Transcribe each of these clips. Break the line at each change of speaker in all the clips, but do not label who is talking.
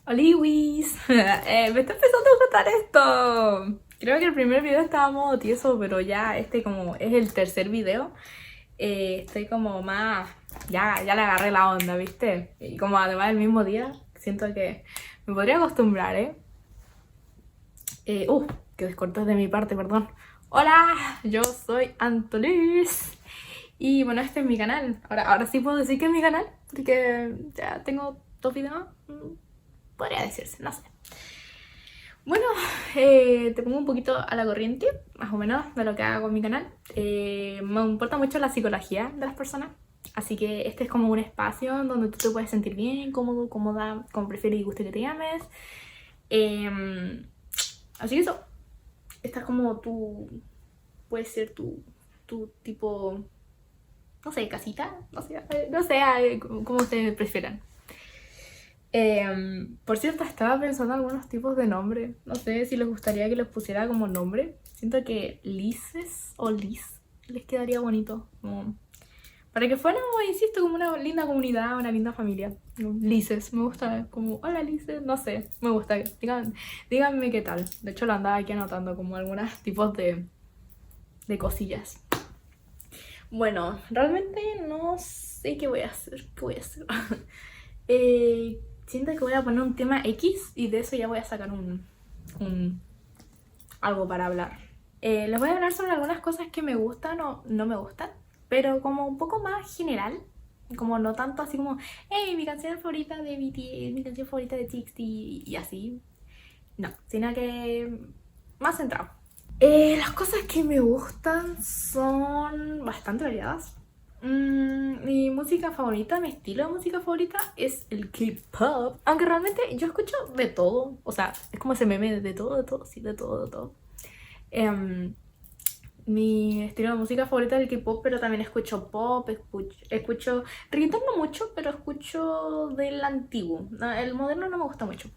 Oliwis, me está empezando a gustar esto. Creo que el primer video estaba modo tieso, pero ya este como es el tercer video. Estoy como más... Ya le agarré la onda, ¿viste? Y como además el mismo día, siento que me podría acostumbrar, que descortés de mi parte, perdón. Hola, yo soy Antolis. Y bueno, este es mi canal. Ahora sí puedo decir que es mi canal, porque ya tengo 2 videos. Podría decirse, no sé. Bueno, te pongo un poquito a la corriente, más o menos, de lo que hago en mi canal. Me importa mucho la psicología de las personas, así que este es como un espacio donde tú te puedes sentir bien, cómodo, cómoda, como prefieres y guste que te llames. Así que eso, esta es como puede ser tu tipo, no sé, casita, no sé, como ustedes prefieran. Por cierto, estaba pensando en algunos tipos de nombre. No sé si les gustaría que les pusiera como nombre. Siento que Lises o Liz les quedaría bonito. Para que fuera, insisto, como una linda comunidad, una linda familia. Lises, me gusta como, hola Lises, no sé, me gusta. Díganme qué tal. De hecho, lo andaba aquí anotando como algunos tipos de cosillas. Bueno, realmente no sé qué voy a hacer. ¿Qué voy a hacer? Siento que voy a poner un tema X y de eso ya voy a sacar algo para hablar. Les voy a hablar sobre algunas cosas que me gustan o no me gustan, pero como un poco más general, como no tanto así como, hey, mi canción favorita de BTS, mi canción favorita de TXT y así. No, sino que más centrado. Las cosas que me gustan son bastante variadas. Mi música favorita, mi estilo de música favorita es el K-pop. Aunque realmente yo escucho de todo. O sea, es como ese meme de todo, sí, de todo, de todo. Mi estilo de música favorita es el K-pop, pero también escucho pop, escucho reggaetón no mucho, pero escucho del antiguo. No, el moderno no me gusta mucho.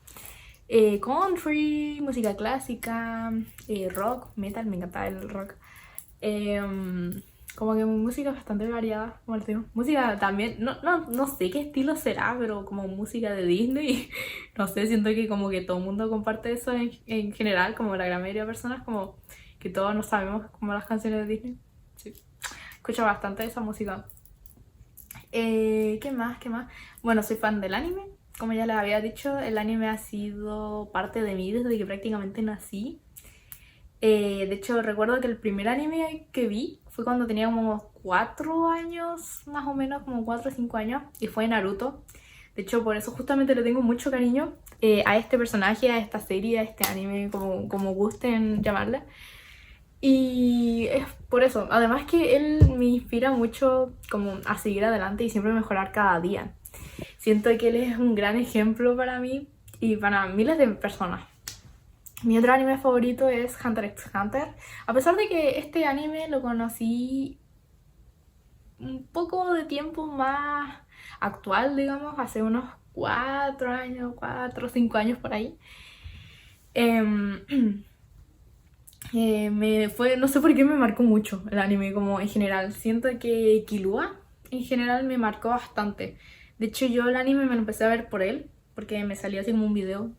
Country, música clásica, rock, metal, me encanta el rock. Como que mi música es bastante variada, como les digo. Música también, no sé qué estilo será, pero como música de Disney. No sé, siento que como que todo el mundo comparte eso en general, como la gran mayoría de personas, como que todos no sabemos como las canciones de Disney. Sí. Escucho bastante esa música. ¿Qué más? ¿Qué más? Bueno, soy fan del anime. Como ya les había dicho, el anime ha sido parte de mí desde que prácticamente nací. De hecho, recuerdo que el primer anime que vi fue cuando tenía como 4 años, más o menos, como 4 o 5 años, y fue Naruto. De hecho, por eso justamente le tengo mucho cariño a este personaje, a esta serie, a este anime, como gusten llamarle. Y es por eso, además que él me inspira mucho como a seguir adelante y siempre mejorar cada día. Siento que él es un gran ejemplo para mí y para miles de personas. Mi otro anime favorito es Hunter x Hunter. A pesar de que este anime lo conocí un poco de tiempo más actual, digamos, hace unos 4 años, 4 o 5 años por ahí. No sé por qué me marcó mucho el anime como en general. Siento que Killua en general me marcó bastante. De hecho yo el anime me lo empecé a ver por él, porque me salió así como un video,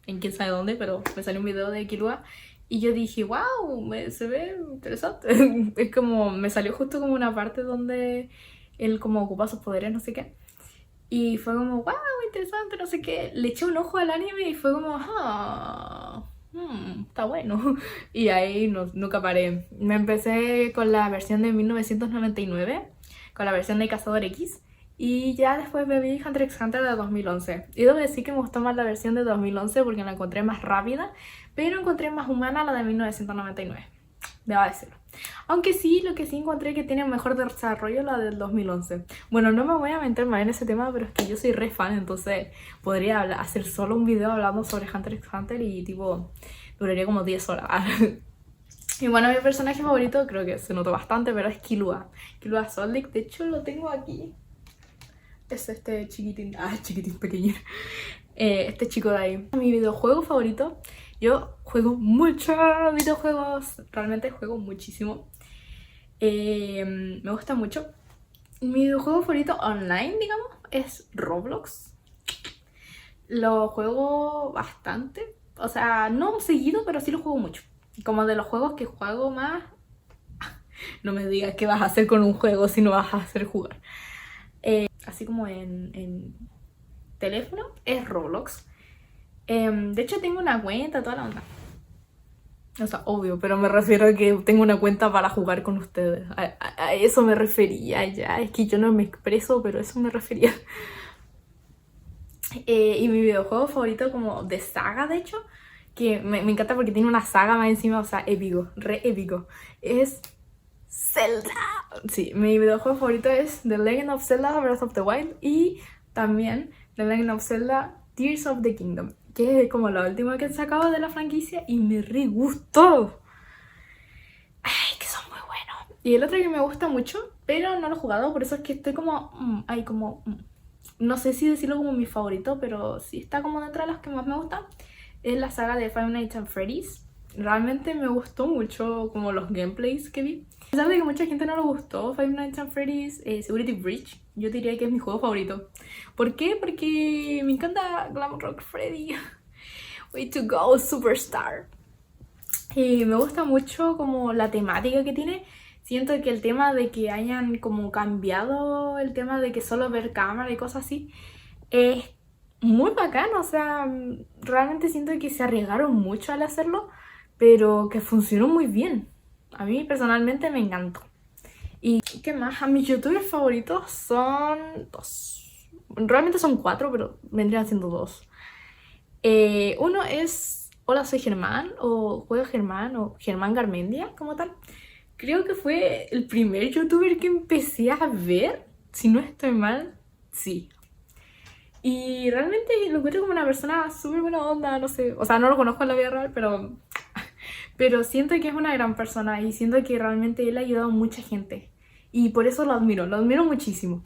en quién sabe dónde, pero me salió un video de Killua. Y yo dije, wow, se ve interesante. Es como, me salió justo como una parte donde él como ocupa sus poderes, no sé qué. Y fue como, wow, interesante, no sé qué. Le eché un ojo al anime y fue como, está bueno. Y ahí nunca paré. Me empecé con la versión de 1999, con la versión de Cazador X. Y ya después me vi Hunter x Hunter de 2011. Y debo decir que me gustó más la versión de 2011 porque la encontré más rápida, pero encontré más humana la de 1999. Debo decirlo. Aunque sí, lo que sí encontré que tiene mejor desarrollo la del 2011. Bueno, no me voy a meter más en ese tema, pero es que yo soy re fan, entonces podría hacer solo un video hablando sobre Hunter x Hunter y tipo, duraría como 10 horas. Y bueno, mi personaje favorito creo que se notó bastante, pero es Killua. Killua Soldic, de hecho lo tengo aquí. Es este chiquitín, chiquitín pequeño. Este chico de ahí. Mi videojuego favorito. Yo juego muchos videojuegos, realmente juego muchísimo. Me gusta mucho. Mi videojuego favorito online, digamos, es Roblox. lo juego bastante. O sea, no seguido, pero sí lo juego mucho. Como de los juegos que juego más... No me digas qué vas a hacer con un juego si no vas a hacer jugar. Así como en teléfono, es Roblox. De hecho tengo una cuenta, toda la onda. O sea, obvio, pero me refiero a que tengo una cuenta para jugar con ustedes. A eso me refería ya. Es que yo no me expreso, pero eso me refería. Y mi videojuego favorito como de saga, de hecho, que me encanta porque tiene una saga más encima, o sea, épico, re épico. Es Zelda. Sí, mi videojuego favorito es The Legend of Zelda Breath of the Wild y también The Legend of Zelda Tears of the Kingdom, que es como la última que he sacado de la franquicia y me re gustó. Ay, que son muy buenos. Y el otro que me gusta mucho, pero no lo he jugado, por eso es que estoy como... no sé si decirlo como mi favorito, pero sí está como dentro de los que más me gustan. Es la saga de Five Nights at Freddy's. Realmente me gustó mucho como los gameplays que vi. A pesar de que mucha gente no le gustó Five Nights at Freddy's Security Breach, yo diría que es mi juego favorito. ¿Por qué? Porque me encanta Glam Rock Freddy. Way to go, superstar. Y me gusta mucho como la temática que tiene. Siento que el tema de que hayan como cambiado el tema de que solo ver cámara y cosas así es muy bacano. O sea, realmente siento que se arriesgaron mucho al hacerlo, pero que funcionó muy bien. A mí personalmente me encantó. ¿Y qué más? A mis youtubers favoritos son dos. Realmente son cuatro, pero vendrían siendo dos. Uno es Hola, soy Germán, o Juego Germán, o Germán Garmendia, como tal. Creo que fue el primer youtuber que empecé a ver, si no estoy mal, sí. Y realmente lo encuentro como una persona súper buena onda, no sé, o sea, no lo conozco en la vida real, pero siento que es una gran persona y siento que realmente él ha ayudado a mucha gente. Y por eso lo admiro muchísimo.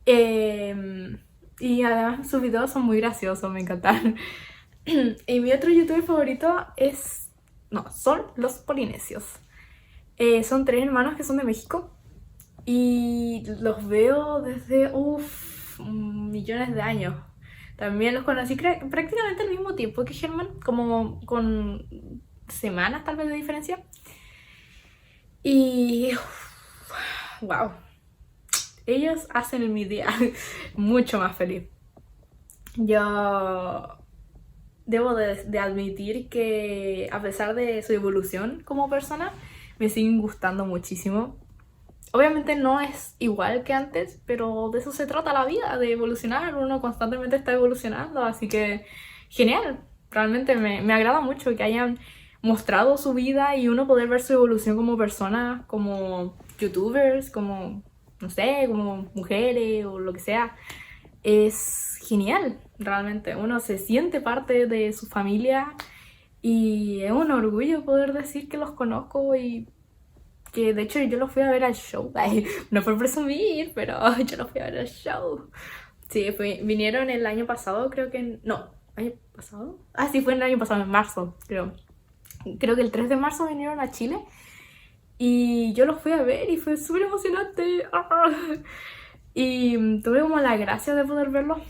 Y además sus videos son muy graciosos, me encantan. Y mi otro youtuber favorito es... No, son los polinesios. Son tres hermanos que son de México. Y los veo desde, millones de años. También los conocí prácticamente al mismo tiempo que Germán, como con semanas tal vez de diferencia. Y... wow. Ellos hacen mi día mucho más feliz. Yo debo de admitir que a pesar de su evolución como persona, me siguen gustando muchísimo. Obviamente no es igual que antes, pero de eso se trata la vida, de evolucionar. Uno constantemente está evolucionando, así que genial. Realmente me agrada mucho que hayan mostrado su vida y uno poder ver su evolución como persona, como youtubers, como, no sé, como mujeres o lo que sea. Es genial, realmente. Uno se siente parte de su familia y es un orgullo poder decir que los conozco y que de hecho yo los fui a ver al show. Ay, no por presumir, pero yo los fui a ver al show. Sí, vinieron el año pasado, creo que... No, ¿año pasado? Ah, sí, fue el año pasado, en marzo, creo. Creo que el 3 de marzo vinieron a Chile y yo los fui a ver y fue súper emocionante. Y tuve como la gracia de poder verlos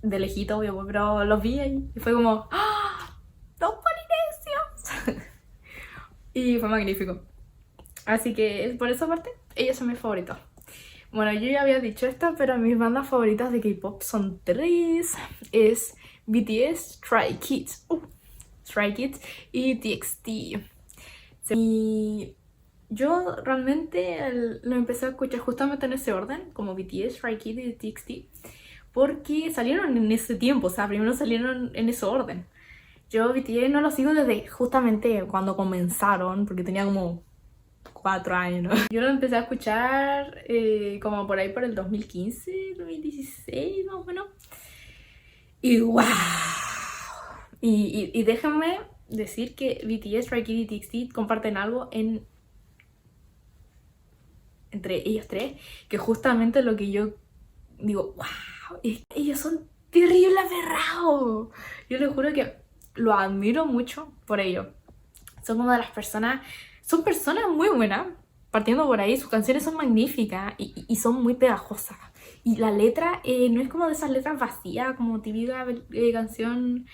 de lejito, obvio, pero los vi ahí y fue como ¡ah! ¡Los polinesios! Y fue magnífico. Así que por esa parte, ellos son mis favoritos. Bueno, yo ya había dicho esto, pero mis bandas favoritas de K-pop son tres. Es BTS, Stray Kids, Stray Kids y TXT. Y yo realmente lo empecé a escuchar justamente en ese orden, como BTS, Stray Kids y TXT, porque salieron en ese tiempo, o sea, primero salieron en ese orden. Yo BTS no lo sigo desde justamente cuando comenzaron, porque tenía como 4 años, ¿no? Yo lo empecé a escuchar como por ahí por el 2015, 2016 más o menos. Y wow. Y déjenme decir que BTS, Stray Kids y TXT comparten algo entre ellos tres, que justamente lo que yo digo, wow, ellos son terribles aferrados. Yo les juro que lo admiro mucho por ello. Son como de las personas, son personas muy buenas, partiendo por ahí, sus canciones son magníficas y son muy pegajosas. Y la letra no es como de esas letras vacías, como típica canción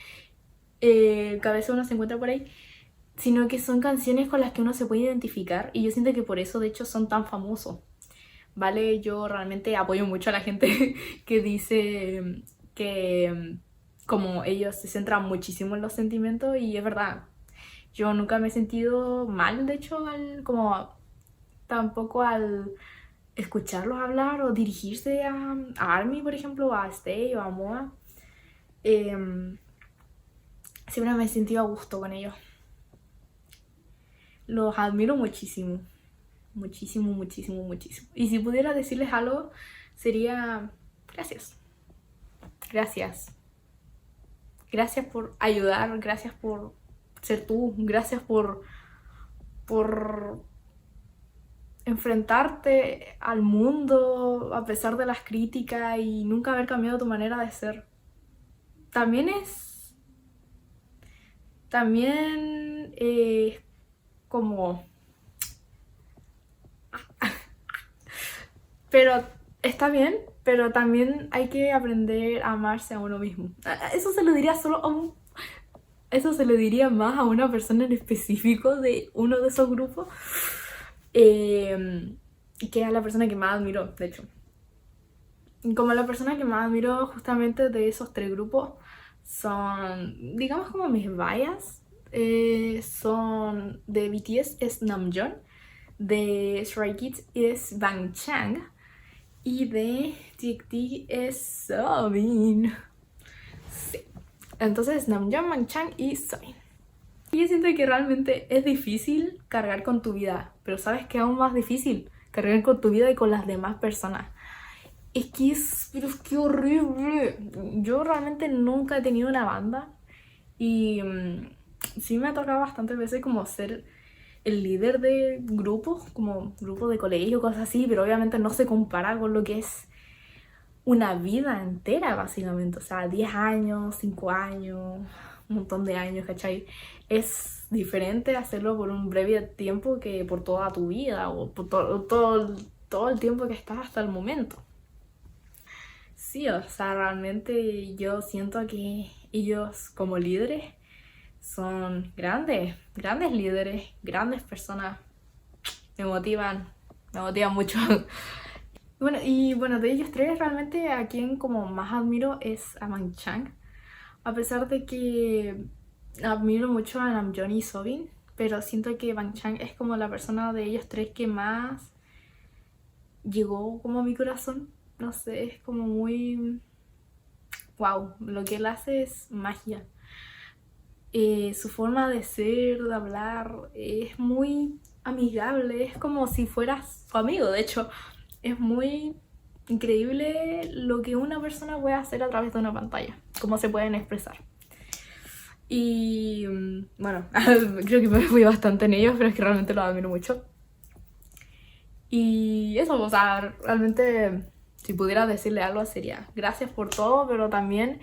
que a veces uno se encuentra por ahí, sino que son canciones con las que uno se puede identificar y yo siento que por eso de hecho son tan famosos, ¿vale? Yo realmente apoyo mucho a la gente que dice que como ellos se centran muchísimo en los sentimientos y es verdad, yo nunca me he sentido mal de hecho como tampoco al escucharlos hablar o dirigirse a ARMY, por ejemplo, o a Stay o a MOA. Siempre me he sentido a gusto con ellos. Los admiro muchísimo. Muchísimo, muchísimo, muchísimo. Y si pudiera decirles algo, sería gracias. Gracias. Gracias por ayudar, gracias por ser tú, gracias por enfrentarte al mundo a pesar de las críticas y nunca haber cambiado tu manera de ser. También como... Pero está bien, pero también hay que aprender a amarse a uno mismo. Eso se lo diría Eso se lo diría más a una persona en específico de uno de esos grupos, que a la persona que más admiro, de hecho. Como la persona que más admiro justamente de esos tres grupos son, digamos como mis bias, son de BTS es Namjoon, de Stray Kids es Bangchan y de TXT es Somin. Sí. Entonces Namjoon, Bangchan y Somin. Y yo siento que realmente es difícil cargar con tu vida, pero ¿sabes qué? Aún más difícil cargar con tu vida y con las demás personas. Pero es que horrible. Yo realmente nunca he tenido una banda y sí me ha tocado bastantes veces como ser el líder de grupos, como grupos de colegio, cosas así, pero obviamente no se compara con lo que es una vida entera, básicamente. O sea, 10 años, 5 años, un montón de años, ¿cachai? Es diferente hacerlo por un breve tiempo que por toda tu vida o por todo el tiempo que estás hasta el momento. Sí, o sea, realmente yo siento que ellos como líderes son grandes líderes, grandes personas. Me motivan mucho. Y bueno, de ellos tres realmente a quien como más admiro es a Bangchan. A pesar de que admiro mucho a Namjoon y Somin, pero siento que Bangchan es como la persona de ellos tres que más llegó como a mi corazón. No sé, es como muy... wow, lo que él hace es magia. Su forma de ser, de hablar, es muy amigable, es como si fueras su amigo. De hecho, es muy increíble lo que una persona puede hacer a través de una pantalla, cómo se pueden expresar. Y bueno, creo que me fui bastante en ellos, pero es que realmente los admiro mucho. Y eso, o sea, realmente si pudiera decirle algo sería gracias por todo, pero también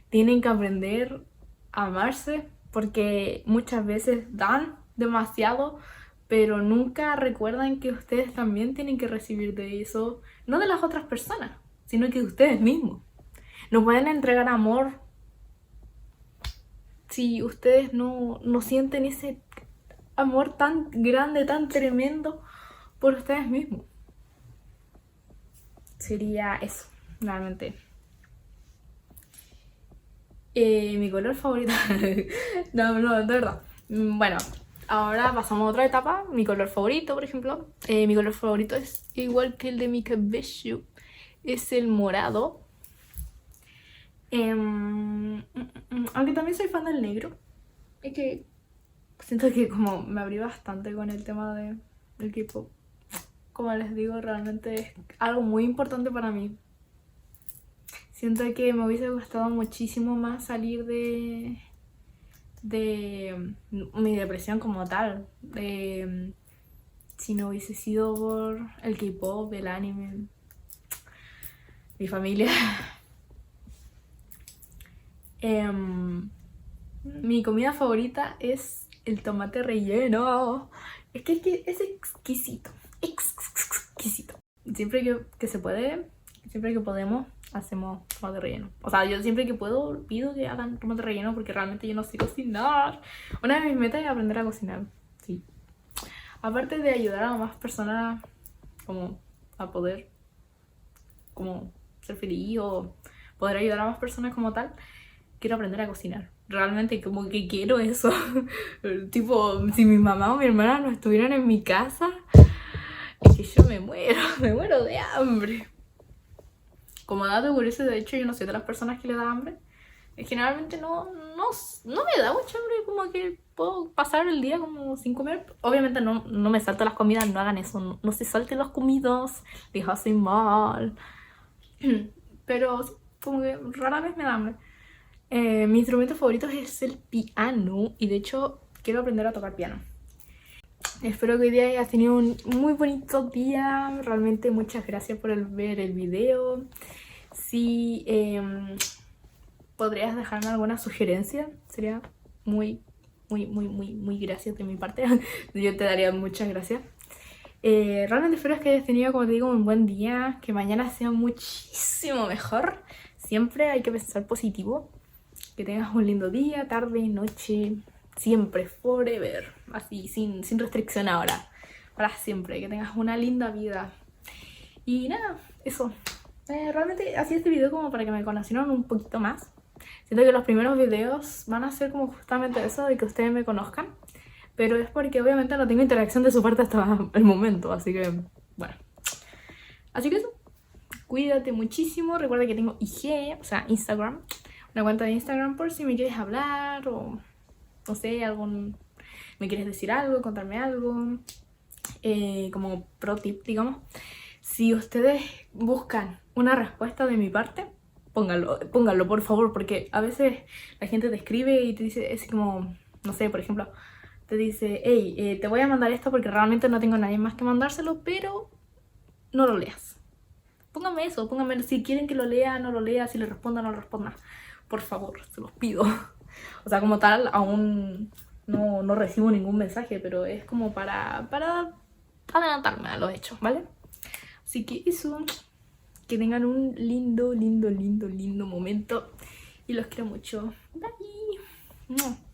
tienen que aprender a amarse porque muchas veces dan demasiado, pero nunca recuerdan que ustedes también tienen que recibir de eso, no de las otras personas, sino que de ustedes mismos. No pueden entregar amor si ustedes no sienten ese amor tan grande, tan tremendo por ustedes mismos. Sería eso, realmente. Mi color favorito. No, de verdad. Bueno, ahora pasamos a otra etapa. Mi color favorito, por ejemplo. Mi color favorito es igual que el de mi cabello. Es el morado. Aunque también soy fan del negro. Es que siento que como me abrí bastante con el tema del K-pop. Como les digo, realmente es algo muy importante para mí. Siento que me hubiese gustado muchísimo más salir de mi depresión como tal. Si no hubiese sido por el K-pop, el anime, mi familia. Mi comida favorita es el tomate relleno. Es que es exquisito. Exquisito. Siempre que se puede, Siempre que podemos, hacemos tomate relleno. O sea, yo siempre que puedo pido que hagan tomate relleno porque realmente yo no sé cocinar. Una de mis metas es aprender a cocinar, sí. Aparte de ayudar a más personas como a poder como ser feliz o poder ayudar a más personas como tal, quiero aprender a cocinar. Realmente como que quiero eso. Tipo, si mi mamá o mi hermana no estuvieran en mi casa, es que yo me muero de hambre. Como dato curioso, de hecho, yo no soy de las personas que le da hambre. Generalmente no me da mucha hambre, como que puedo pasar el día como sin comer. Obviamente no me salto las comidas, no hagan eso, no se salten las comidas, les hace mal. Pero sí, como que rara vez me da hambre. Mi instrumento favorito es el piano y de hecho quiero aprender a tocar piano. Espero que hoy día hayas tenido un muy bonito día. Realmente muchas gracias por ver el video. Si podrías dejarme alguna sugerencia, sería muy gracias de mi parte. Yo te daría muchas gracias. Realmente espero que hayas tenido, como te digo, un buen día. Que mañana sea muchísimo mejor. Siempre hay que pensar positivo. Que tengas un lindo día, tarde, noche. Siempre, forever. Así, sin restricción ahora. Para siempre. Que tengas una linda vida. Y nada, eso. Realmente hacía este video como para que me conocieran un poquito más. Siento que los primeros videos van a ser como justamente eso, de que ustedes me conozcan. Pero es porque obviamente no tengo interacción de su parte hasta el momento. Así que, bueno. Así que eso. Cuídate muchísimo. Recuerda que tengo IG, o sea, Instagram. Una cuenta de Instagram por si me quieres hablar o, no sé, me quieres decir algo, contarme algo. Como pro tip, digamos. Si ustedes buscan una respuesta de mi parte, pónganlo por favor, porque a veces la gente te escribe y te dice, es como, no sé, por ejemplo, te dice, hey, te voy a mandar esto porque realmente no tengo a nadie más que mandárselo, pero no lo leas. Pónganme eso, pónganme si quieren que lo lea, no lo lea, si le responda, no le responda. Por favor, se los pido. O sea, como tal, aún no recibo ningún mensaje, pero es como para adelantarme a los hechos, ¿vale? Así que eso, que tengan un lindo momento y los quiero mucho. Bye.